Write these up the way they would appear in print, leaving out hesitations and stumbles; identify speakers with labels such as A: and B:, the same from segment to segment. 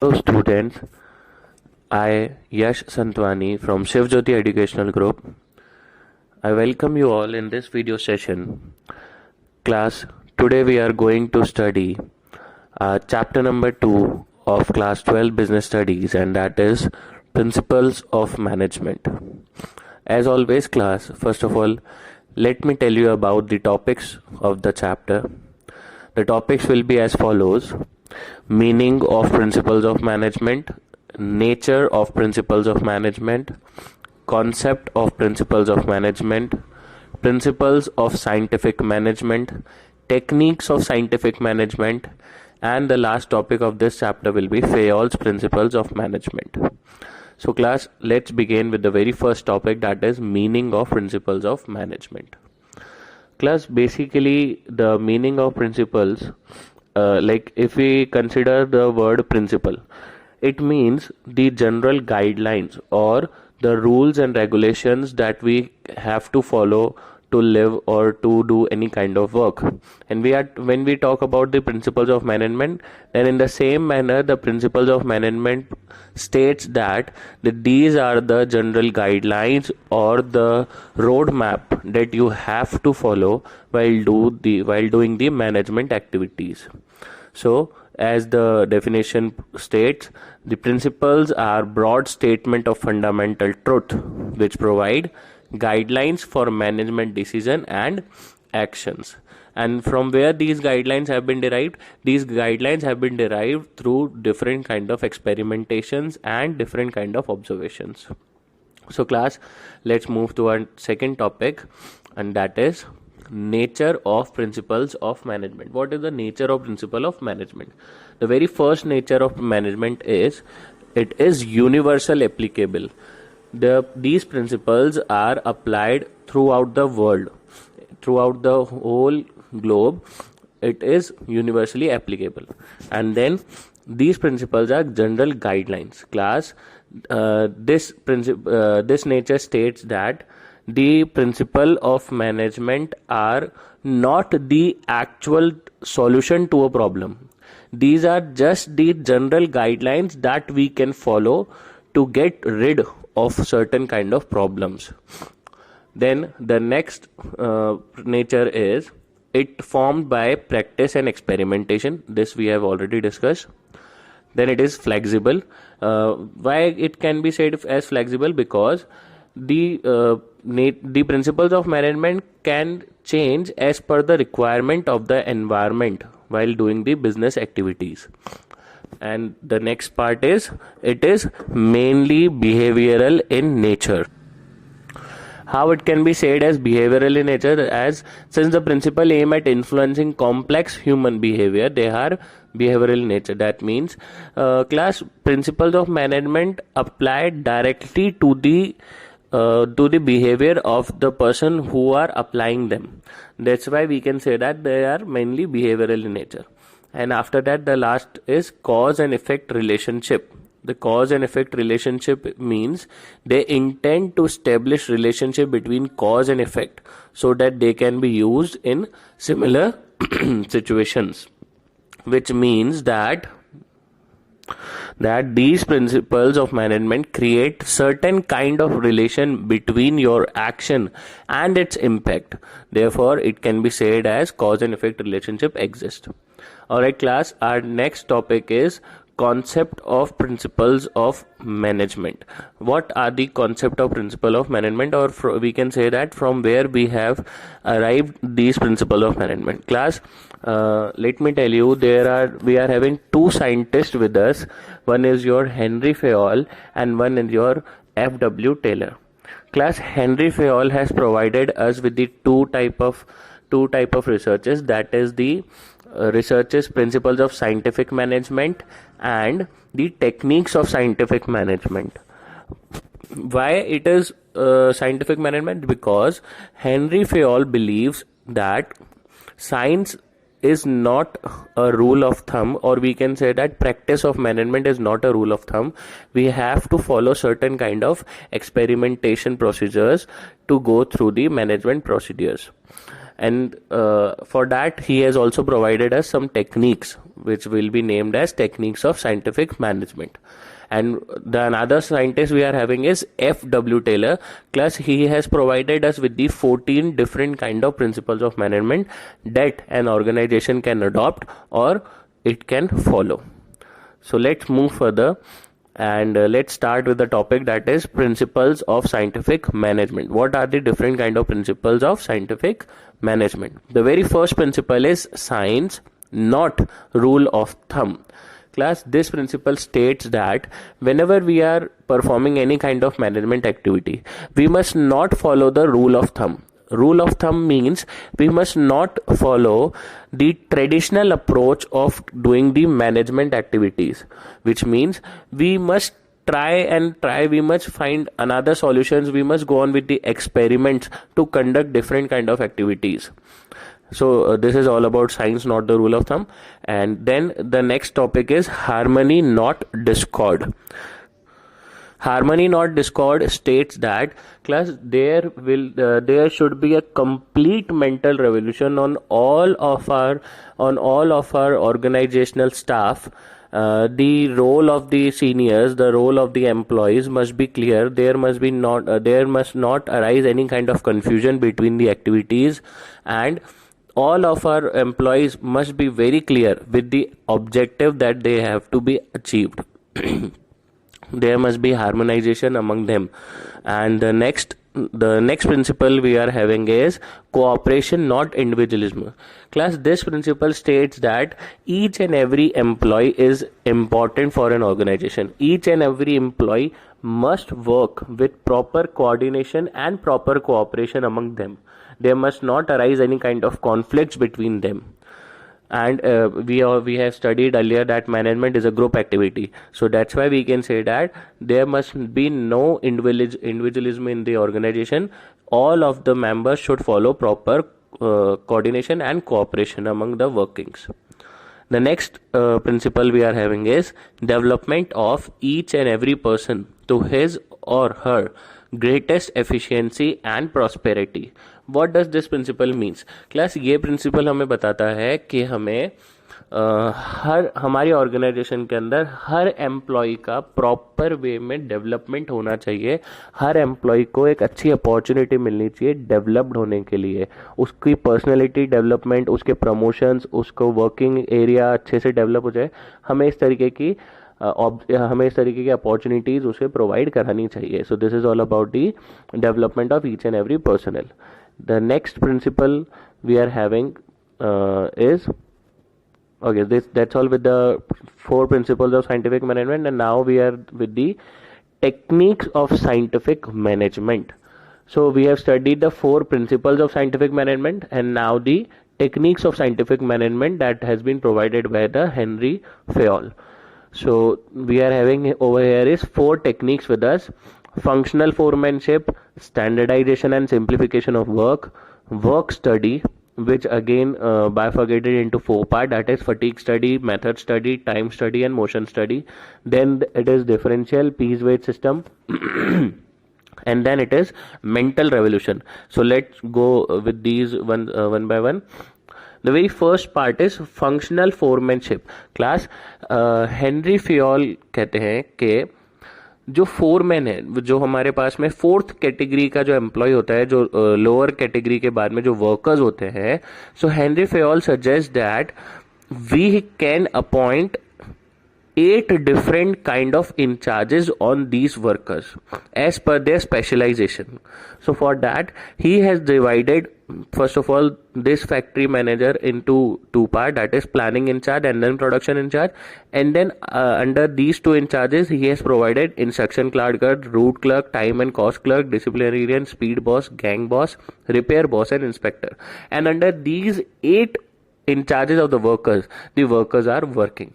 A: Hello students, I Yash Santwani from Shiv Jyoti Educational Group. I welcome you all in this video session. Class, today we are going to study chapter number 2 of class 12 business studies, and that is principles of management. As always class, first of all, let me tell you about the topics of the chapter. The topics will be as follows: meaning of principles of management, nature of principles of management, concept of principles of management, principles of scientific management, techniques of scientific management, and the last topic of this chapter will be Fayol's principles of management. So class, let's begin with the very first topic, that is meaning of principles of management. Class, basically the meaning of principles, like if we consider the word principle, it means the general guidelines or the rules and regulations that we have to follow to live or to do any kind of work. And when we talk about the principles of management, then in the same manner the principles of management states that these are the general guidelines or the roadmap that you have to follow while doing the management activities. So as the definition states, the principles are broad statement of fundamental truth which provide guidelines for management decision and actions. And from where these guidelines have been derived? These guidelines have been derived through different kind of experimentations and different kind of observations. So class, let's move to our second topic, and that is nature of principles of management. What is the nature of principle of management? The very first nature of management is it is universal applicable. These principles are applied throughout the world, throughout the whole globe. It is universally applicable. And then these principles are general guidelines. Class, this nature states that the principle of management are not the actual solution to a problem. These are just the general guidelines that we can follow to get rid of certain kind of problems. Then the next nature is it formed by practice and experimentation. This we have already discussed. Then it is flexible. Why it can be said as flexible? Because the principles of management can change as per the requirement of the environment while doing the business activities. And the next part is it is mainly behavioral in nature. How it can be said as behavioral in nature? As since the principle aim at influencing complex human behavior, they are behavioral in nature. That means class, principles of management applied directly to the behavior of the person who are applying them. That's why we can say that they are mainly behavioral in nature. And after that, the last is cause and effect relationship. The cause and effect relationship means they intend to establish relationship between cause and effect so that they can be used in similar situations, which means that these principles of management create certain kind of relation between your action and its impact. Therefore, it can be said as cause and effect relationship exists. Alright class, our next topic is concept of principles of management. What are the concept of principle of management, or we can say that from where we have arrived these principles of management. Class, let me tell you, we are having two scientists with us. One is your Henry Fayol and one is your F.W. Taylor. Class, Henry Fayol has provided us with the two type of researches, that is the researches principles of scientific management and the techniques of scientific management. Why it is scientific management? Because Henry Fayol believes that science is not a rule of thumb, or we can say that practice of management is not a rule of thumb. We have to follow certain kind of experimentation procedures to go through the management procedures. and for that he has also provided us some techniques which will be named as techniques of scientific management. And the another scientist we are having is F.W. Taylor. Class, he has provided us with the 14 different kind of principles of management that an organization can adopt or it can follow. So let's move further, and let's start with the topic, that is principles of scientific management. What are the different kind of principles of scientific management? The very first principle is science, not rule of thumb. Class, this principle states that whenever we are performing any kind of management activity, we must not follow the rule of thumb. Rule of thumb means we must not follow the traditional approach of doing the management activities, which means we must we must find another solutions, we must go on with the experiments to conduct different kind of activities. So this is all about science, not the rule of thumb. And then the next topic is harmony, not discord. Harmony, not discord states that class, there should be a complete mental revolution on all of our organizational staff. The role of the seniors, the role of the employees must be clear. There must not arise any kind of confusion between the activities, and all of our employees must be very clear with the objective that they have to be achieved. There must be harmonization among them. And the next principle we are having is cooperation, not individualism. Class, this principle states that each and every employee is important for an organization. Each and every employee must work with proper coordination and proper cooperation among them. There must not arise any kind of conflicts between them. And we have studied earlier that management is a group activity, so that's why we can say that there must be no individualism in the organization. All of the members should follow proper coordination and cooperation among the workings. The next principle we are having is development of each and every person to his or her greatest efficiency and prosperity. What does this principle means? Class, ये principal हमें बताता है कि हमें हमारी organisation के अंदर हर employ का प्रॉपर वे में डेवलपमेंट होना चाहिए. हर एम्प्लॉय को एक अच्छी अपॉर्चुनिटी मिलनी चाहिए डेवलप्ड होने के लिए. उसकी पर्सनैलिटी डेवलपमेंट, उसके प्रमोशंस, उसको वर्किंग एरिया अच्छे से डेवलप हो जाए. हमें इस तरीके की अपॉर्चुनिटीज उसे प्रोवाइड करानी चाहिए. So this is all about the development of each and every personal. The next principle we are having is that's all with the 4 principles of scientific management, and now we are with the techniques of scientific management. So we have studied the 4 principles of scientific management, and now the techniques of scientific management that has been provided by the Henry Fayol. So we are having over here is 4 techniques with us: functional foremanship, standardization and simplification of work, work study, which again bifurcated into 4 parts, that is fatigue study, method study, time study and motion study. Then it is differential piece weight system and then it is mental revolution. So let's go with these one by one. The very first part is functional foremanship. Class, Henry Fayol कहते हैं कि जो foreman है, जो हमारे पास में 4th category का जो एम्प्लॉय होता है, जो लोअर कैटेगरी के बाद में जो वर्कर्स होते हैं, so Henri Fayol suggest that we can appoint 8 different kind of in charges on these workers as per their specialization. So for that he has divided first of all this factory manager into 2 parts, that is planning in charge and then production in charge. And then under these 2 in charges he has provided instruction clerk, route clerk, time and cost clerk, disciplinarian, speed boss, gang boss, repair boss and inspector. And under these 8 in charges of the workers are working.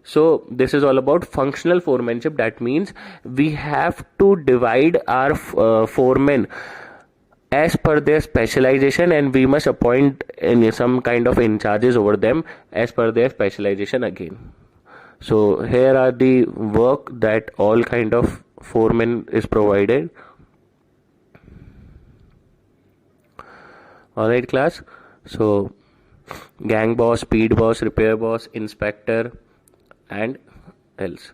A: So this is all about functional foremanship. That means we have to divide our foremen as per their specialization, and we must appoint some kind of in charges over them as per their specialization again. So here are the work that all kind of foremen is provided. Alright class, so gang boss, speed boss, repair boss, inspector and else.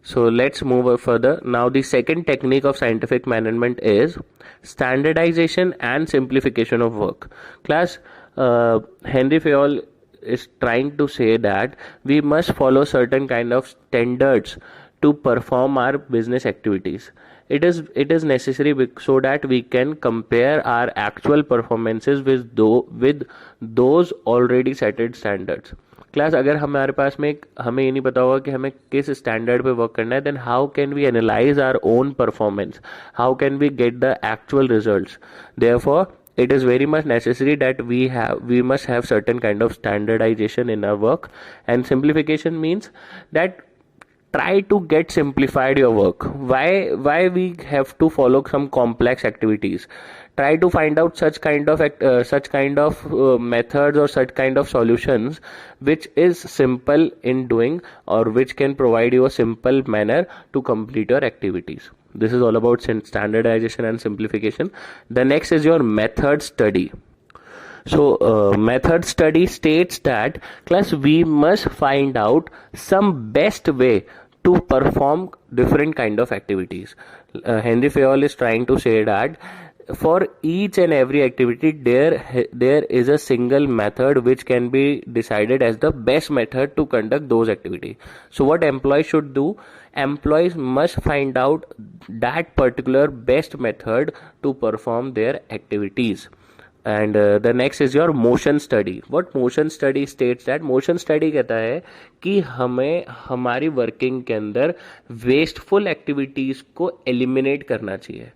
A: So let's move further. Now the second technique of scientific management is standardization and simplification of work. Class, Henry Fayol is trying to say that we must follow certain kind of standards to perform our business activities. It is necessary so that we can compare our actual performances with those already set standards. Class, अगर हमारे पास में हमें ये नहीं पता होगा कि हमें किस स्टैंडर्ड पे वर्क करना है, then how can we analyse our own performance, how can we get the actual results. Therefore it is very much necessary that we must have certain kind of standardization in our work, and simplification means that try to get simplified your work. Why we have to follow some complex activities? Try to find out such kind of methods or such kind of solutions which is simple in doing, or which can provide you a simple manner to complete your activities. This is all about standardization and simplification. The next is your method study. So method study states that class, we must find out some best way to perform different kind of activities. Henry Fayol is trying to say that for each and every activity there is a single method which can be decided as the best method to conduct those activities. So what employees should do? Employees must find out that particular best method to perform their activities. And the next is your motion study. What motion study states that? Motion study कहता है कि हमें हमारी working के अंदर wasteful activities को eliminate करना चाहिए.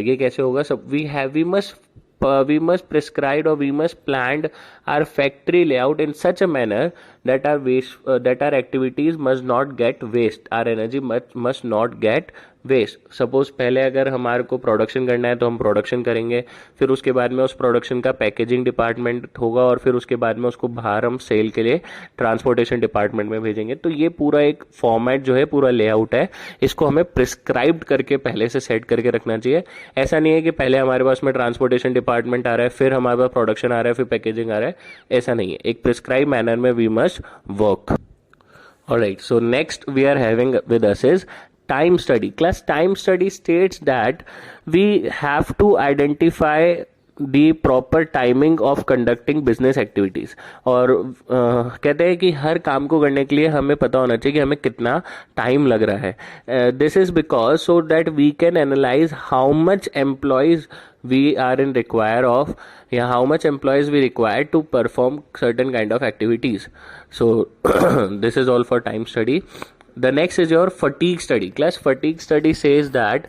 A: ये कैसे होगा? सब we must prescribe, or we must plan our factory layout in such a manner that our activities must not get waste, our energy must not get waste. Suppose पहले अगर हमारे को प्रोडक्शन करना है तो हम प्रोडक्शन करेंगे, फिर उसके बाद में उस प्रोडक्शन का पैकेजिंग डिपार्टमेंट होगा, और फिर उसके बाद में उसको बाहर हम सेल के लिए ट्रांसपोर्टेशन डिपार्टमेंट में भेजेंगे. तो ये पूरा एक फॉर्मेट जो है, पूरा लेआउट है, इसको हमें प्रिस्क्राइब्ड करके पहले से सेट करके रखना चाहिए. ऐसा नहीं है कि पहले हमारे पास में ट्रांसपोर्टेशन डिपार्टमेंट आ रहा है, फिर हमारे पास प्रोडक्शन आ रहा है, फिर पैकेजिंग आ रहा है. ऐसा नहीं है. एक प्रिस्क्राइब मैनर में we must work. Alright, so next we are having with us is time study. Class, time study states that we have to identify the proper timing of conducting business activities. और कहते हैं कि हर काम को करने के लिए हमें पता होना चाहिए कि हमें कितना टाइम लग रहा है. This is because so that we can analyze how much employees we are in require of, yeah, how much employees we require to perform certain kind of activities. So this is all for time study. The next is your fatigue study. Class, fatigue study says that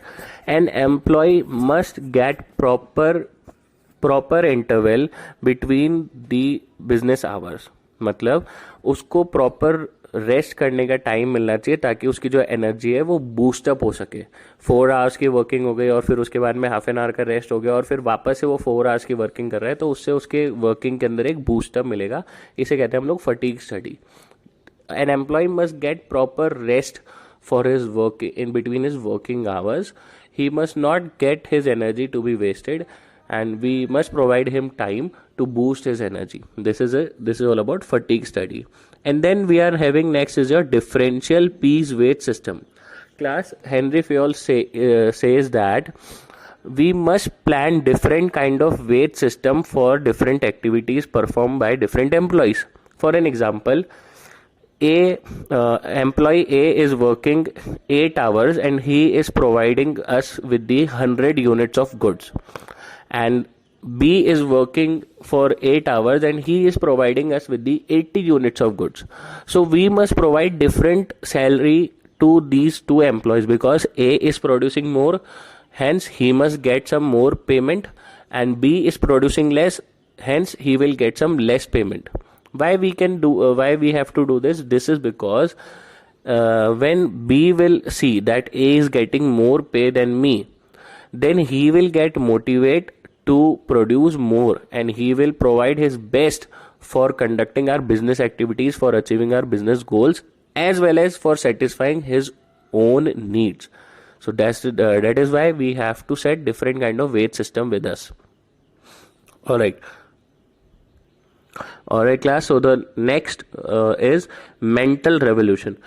A: an employee must get proper interval between the business hours. मतलब उसको proper rest करने का time मिलना चाहिए ताकि उसकी जो energy है वो बूस्टअप हो सके. 4 आवर्स की वर्किंग हो गई और फिर उसके बाद में हाफ एन आवर का रेस्ट हो गया और फिर वापस से वो 4 आवर्स की वर्किंग कर रहा है, तो उससे उसके वर्किंग के अंदर एक बूस्टअप मिलेगा. इसे कहते हैं हम लोग fatigue study. An employee must get proper rest for his work in between his working hours. He must not get his energy to be wasted, and we must provide him time to boost his energy. This is all about fatigue study. And then we are having next is your differential piece weight system. Class, Henry Fayol says that we must plan different kind of weight system for different activities performed by different employees. For an example, employee A is working 8 hours and he is providing us with the 100 units of goods, and B is working for 8 hours and he is providing us with the 80 units of goods. So we must provide different salary to these two employees because A is producing more, hence he must get some more payment, and B is producing less, hence he will get some less payment. Why we have to do this? This is because when B will see that A is getting more pay than me, then he will get motivated to produce more and he will provide his best for conducting our business activities, for achieving our business goals, as well as for satisfying his own needs. So that is why we have to set different kind of weight system with us. All right. All right, class. So the next is mental revolution.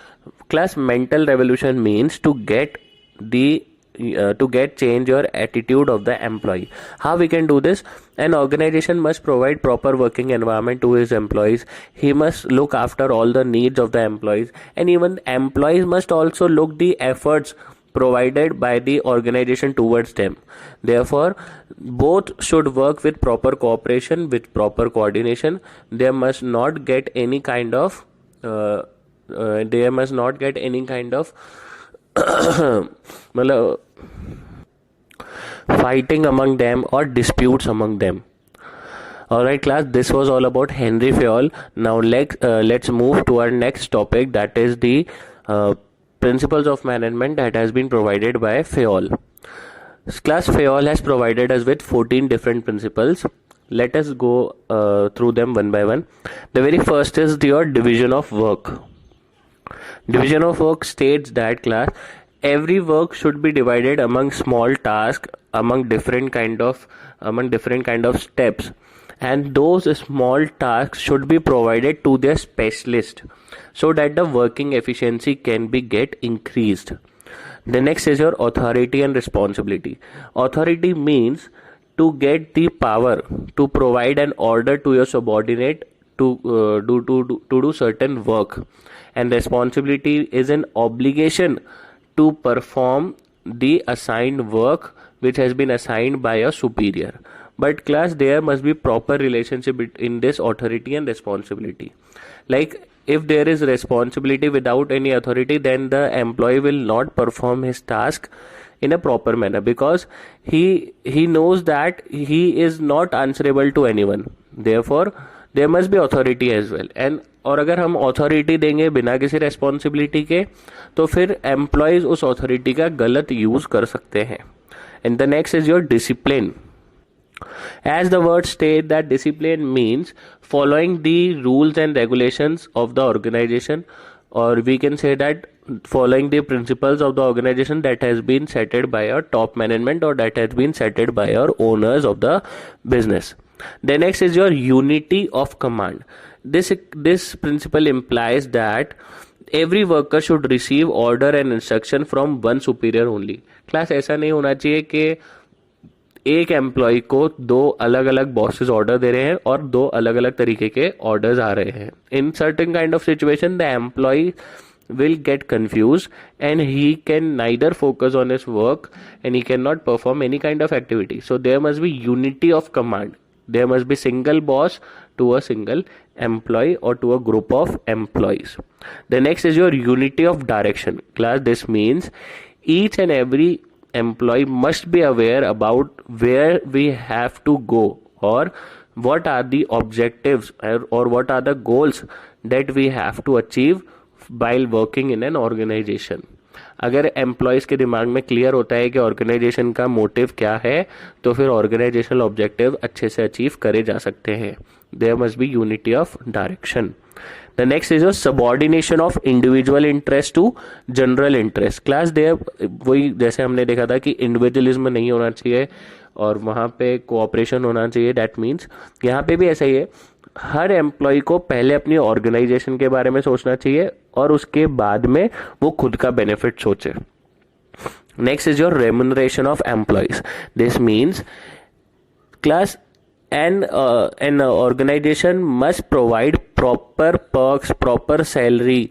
A: Class, mental revolution means to get the to get change your attitude of the employee. How we can do this? An organization must provide proper working environment to his employees. He must look after all the needs of the employees, and even employees must also look the efforts provided by the organization towards them. Therefore, both should work with proper cooperation, with proper coordination. There must not get any kind of there must not get any kind of मतलब fighting among them or disputes among them. Alright class, this was all about Henry Fayol. Now let's move to our next topic, that is the principles of management that has been provided by Fayol. Class, Fayol has provided us with 14 different principles. Let us go through them one by one. The very first is your division of work. Division of work states that, class, every work should be divided among small tasks, among different kind of steps, and those small tasks should be provided to their specialist so that the working efficiency can be get increased. The next is your authority and responsibility. Authority means to get the power to provide an order to your subordinate to do certain work, and responsibility is an obligation to perform the assigned work which has been assigned by a superior. But class, there must be proper relationship in this authority and responsibility. Like, if there is responsibility without any authority, then the employee will not perform his task in a proper manner, because he knows that he is not answerable to anyone. Therefore there must be authority as well. And और अगर हम authority देंगे बिना किसी responsibility के, तो फिर employees उस authority का गलत use कर सकते हैं. And the next is your discipline. As the word state that discipline means following the rules and regulations of the organization, or we can say that following the principles of the organization that has been setted by our top management or that has been setted by our owners of the business. The next is your unity of command. This principle implies that every worker should receive order and instruction from one superior only. Class, ऐसा नहीं होना चाहिए कि एक employ को दो अलग अलग बॉसेस ऑर्डर दे रहे हैं और दो अलग अलग तरीके के ऑर्डर्स आ रहे हैं. In certain kind of situation the employ will get confused and he can neither focus on his work and he cannot perform any kind of activity. So there must be unity of command. There must be single boss to a single employee or to a group of employees. The next is your unity of direction. Class, this means each and every employee must be aware about where we have to go or what are the objectives or what are the goals that we have to achieve while working in an organization. अगर employees के दिमाग में clear होता है कि organisation का motive क्या है, तो फिर ऑर्गेनाइजेशनल ऑब्जेक्टिव अच्छे से अचीव करे जा सकते हैं. There must be unity of direction. The next is your subordination of individual interest to general interest. Class, there वही जैसे हमने देखा था कि इंडिविजुअलिज्म नहीं होना चाहिए और वहाँ पे कोऑपरेशन होना चाहिए. दैट मीन्स यहाँ पे भी ऐसा ही है, हर एम्प्लॉय को पहले अपनी ऑर्गेनाइजेशन के बारे में सोचना चाहिए और उसके बाद में वो खुद का बेनिफिट सोचे. Next is your remuneration of employees. This means class, an organization must provide proper perks, proper salary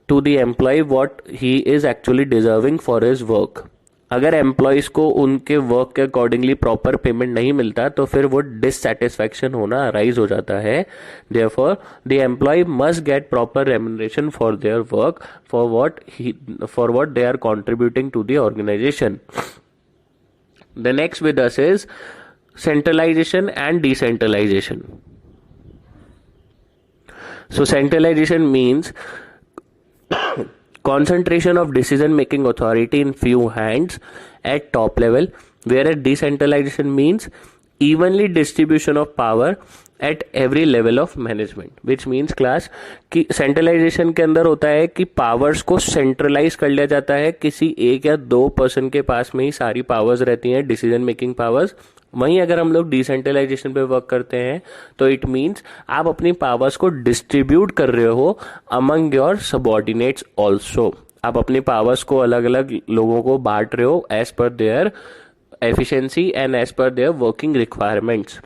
A: to the employee what he is actually deserving for his work. अगर एम्प्लॉयज़ को उनके वर्क के accordingly proper payment नहीं मिलता तो फिर वो dissatisfaction होना अराइज हो जाता है. Therefore the employ must get proper remuneration for their work for what they are contributing to the organization. The next with us is centralization and decentralization. So centralization means concentration of decision making authority in few hands at top level, whereas decentralization means evenly distribution of power at every level of management. Which means class कि centralization के अंदर होता है कि powers को centralize कर लिया जाता है, किसी एक या दो पर्सन के पास में ही सारी powers रहती हैं, decision making powers, वहीं अगर हम लोग डिसेंट्रलाइजेशन पे वर्क करते हैं तो इट मीन्स आप अपनी पावर्स को डिस्ट्रीब्यूट कर रहे हो अमंग योर सबॉर्डिनेट्स ऑल्सो। आप अपनी पावर्स को अलग अलग लोगों को बांट रहे हो as per their efficiency and as per their working requirements.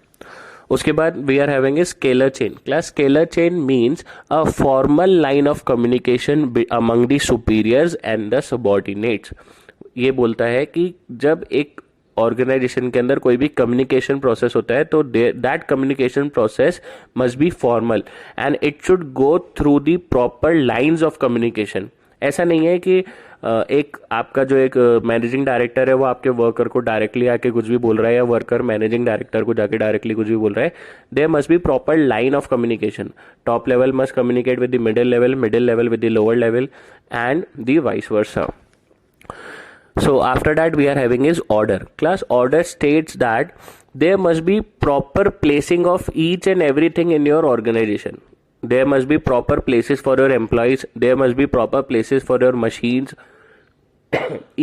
A: उसके बाद we are having a scalar chain. Class scalar chain means a formal line of communication among the superiors and the subordinates. ये बोलता है कि जब एक organisation के अंदर कोई भी कम्युनिकेशन प्रोसेस होता है तो that communication process must be formal and it should go through the proper lines of communication. ऐसा नहीं है कि एक आपका जो एक मैनेजिंग डायरेक्टर है वो आपके वर्कर को डायरेक्टली आके कुछ भी बोल रहा है या वर्कर मैनेजिंग डायरेक्टर को जाके डायरेक्टली कुछ भी बोल रहा है। There must be proper line of communication. Top level must communicate with the middle level with the lower level and the vice versa. So after that we are having is order. Class order states that there must be proper placing of each and everything in your organization. There must be proper places for your employees. There must be proper places for your machines.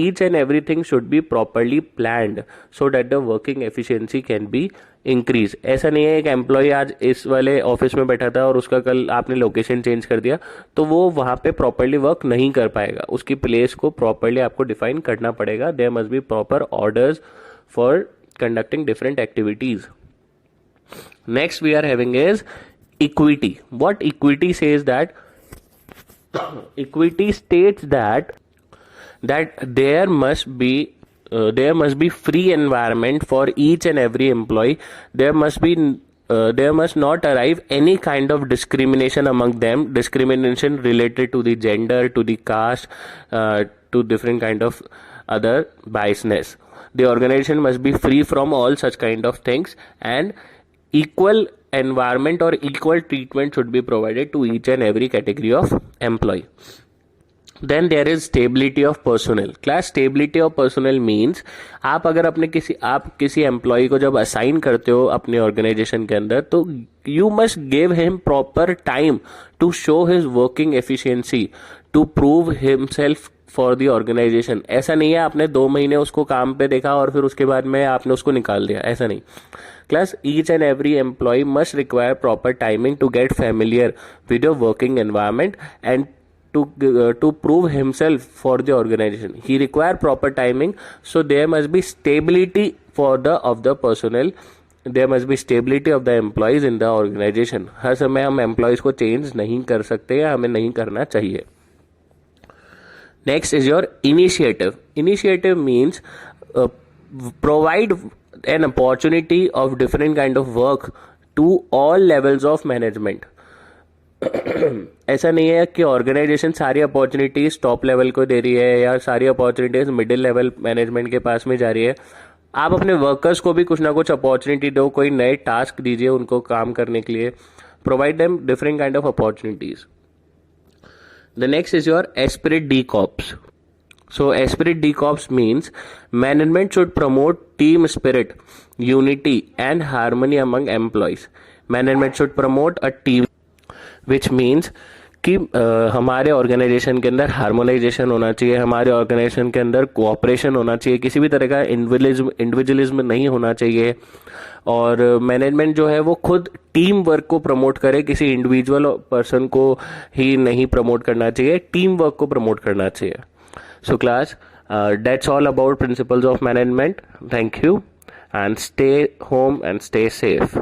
A: Each and everything should be properly planned so that the working efficiency can be increase. ऐसा नहीं है एक employ आज इस वाले office में बैठा था और उसका कल आपने लोकेशन चेंज कर दिया तो वो वहां पे प्रॉपरली वर्क नहीं कर पाएगा. उसकी प्लेस को प्रॉपरली आपको डिफाइन करना पड़ेगा. There must be proper orders for conducting different activities. Next we are having is equity. What equity says that equity states that there must be free environment for each and every employee. There must not arrive any kind of discrimination among them, discrimination related to the gender, to the caste, to different kind of other biasness. The organization must be free from all such kind of things and equal environment or equal treatment should be provided to each and every category of employee. Then there is stability of personnel. Class stability of personnel means आप अगर अपने किसी employ को जब assign करते हो अपने organisation के अंदर तो you must give him proper time to show his working efficiency, to prove himself for the organization. ऐसा नहीं है आपने 2 महीने उसको काम पे देखा और फिर उसके बाद में आपने उसको निकाल दिया, ऐसा नहीं. Class each and every employee must require proper timing to get familiar with your working environment and to prove himself for the organization. He require proper timing, so there must be stability of the personnel. There must be stability of the employees in the organization. हर समय हम employees को change नहीं कर सकते या हमें नहीं करना चाहिए. Next is your initiative. Initiative means provide an opportunity of different kind of work to all levels of management. ऐसा नहीं है कि ऑर्गेनाइजेशन सारी अपॉर्चुनिटीज टॉप लेवल को दे रही है या सारी अपॉर्चुनिटीज मिडिल लेवल मैनेजमेंट के पास में जा रही है. आप अपने वर्कर्स को भी कुछ ना कुछ अपॉर्चुनिटी दो, कोई नए टास्क दीजिए उनको काम करने के लिए. Provide them different kind of opportunities. The next is your Spirit D cops. So Esprit D Corps means management should promote team spirit, unity and harmony among employees. Management should promote a team, which means कि हमारे organisation के अंदर harmonisation होना चाहिए, हमारे organisation के अंदर cooperation होना चाहिए, किसी भी तरह का इंडिविजुअलिज्म नहीं होना चाहिए. और मैनेजमेंट जो है वो खुद टीम वर्क को प्रमोट करे, किसी इंडिविजुअल पर्सन को ही नहीं प्रमोट करना चाहिए, टीम वर्क को प्रमोट करना चाहिए. So class, that's all about principles of management. Thank you and stay home and stay safe.